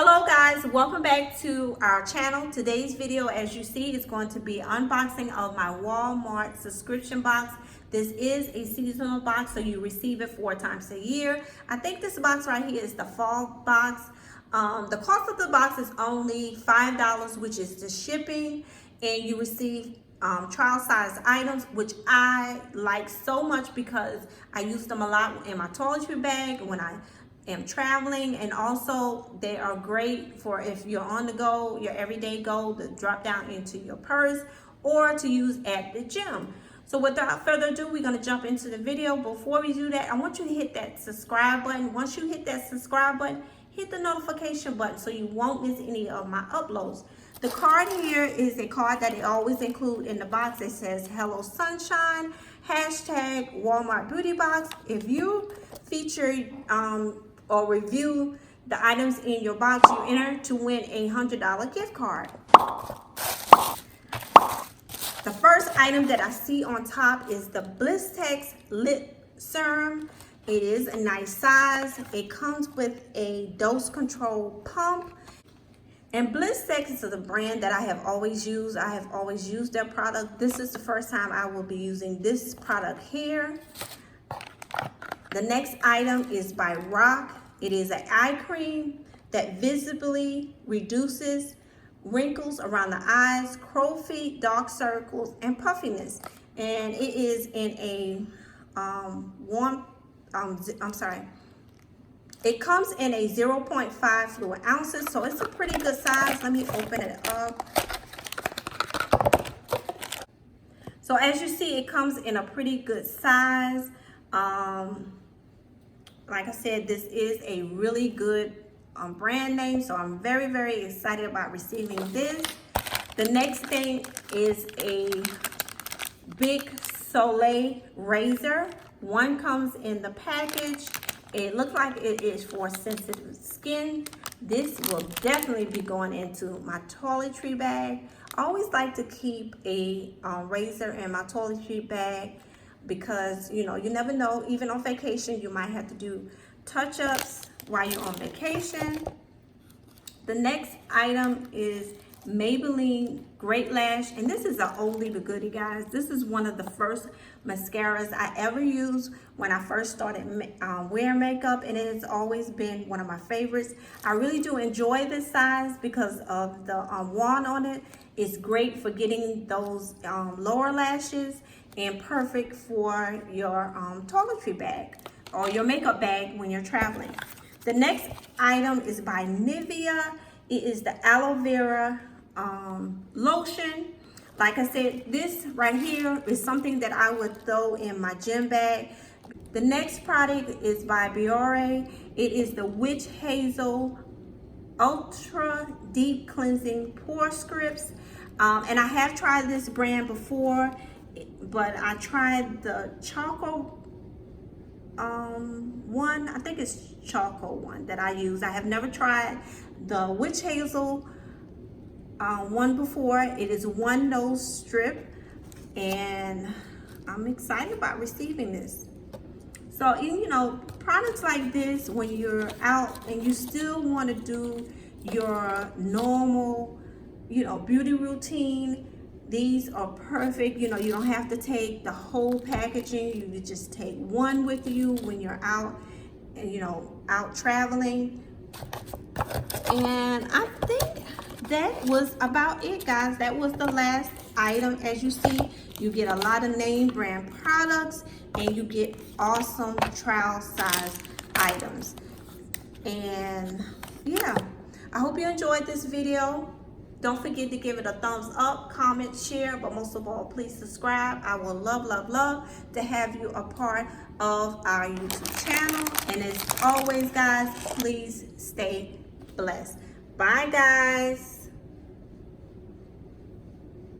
Hello guys, welcome back to our channel. Today's video, as you see, is going to be unboxing of my Walmart subscription box. This is a seasonal box, so you receive it 4 times a year. I think this box right here is the fall box. The cost of the box is only $5, which is the shipping, and you receive trial size items, which I like so much because I use them a lot in my toiletry bag when I am traveling, and also they are great for if you're on the go, your everyday go, to drop down into your purse or to use at the gym. So without further ado, we're going to jump into the video. Before we do that, I want you to hit that subscribe button. Once you hit that subscribe button, hit the notification button so you won't miss any of my uploads. The card here is a card that they always include in the box. It says hello sunshine, hashtag Walmart beauty box. If you feature or review the items in your box, you enter to win a $100 gift card. The first item that I see on top is the Blistex Lip Serum. It is a nice size. It comes with a dose control pump. And Blistex is a brand that I have always used. I have always used their product. This is the first time I will be using this product here. The next item is by Rock. It is an eye cream that visibly reduces wrinkles around the eyes, crow feet, dark circles, and puffiness. And it is in a it comes in a 0.5 fluid ounces, so it's a pretty good size. Let me open it up. So as you see, it comes in a pretty good size. Like I said, this is a really good brand name, so I'm very, very excited about receiving this. The next thing is a Big Soleil razor. One comes in the package. It looks like it is for sensitive skin. This will definitely be going into my toiletry bag. I always like to keep a razor in my toiletry bag because, you know, you never know. Even on vacation, you might have to do touch-ups while you're on vacation. The next item is Maybelline Great Lash, and this is an oldie but goodie, guys. This is one of the first mascaras I ever used when I first started wearing makeup, and it has always been one of my favorites. I really do enjoy this size because of the wand on it. It's great for getting those lower lashes and perfect for your toiletry bag or your makeup bag when you're traveling. The next item is by Nivea. It is the aloe vera lotion. Like I said, this right here is something that I would throw in my gym bag. The next product is by Biore. It is the Witch Hazel Ultra Deep Cleansing Pore Strips. And I have tried this brand before, but I tried the Choco one. I think it's Choco one that I use. I have never tried the Witch Hazel one before. It is one nose strip, and I'm excited about receiving this. So, you know, products like this, when you're out and you still want to do your normal, you know, beauty routine, these are perfect. You know, you don't have to take the whole packaging. You could just take one with you when you're out and, you know, out traveling. And I think that was about it, guys. That was the last item. As you see, you get a lot of name brand products and you get awesome trial size items. And yeah, I hope you enjoyed this video. Don't forget to give it a thumbs up, comment, share, but most of all, please subscribe. I will love, love, love to have you a part of our YouTube channel. And as always, guys, please stay blessed. Bye, guys.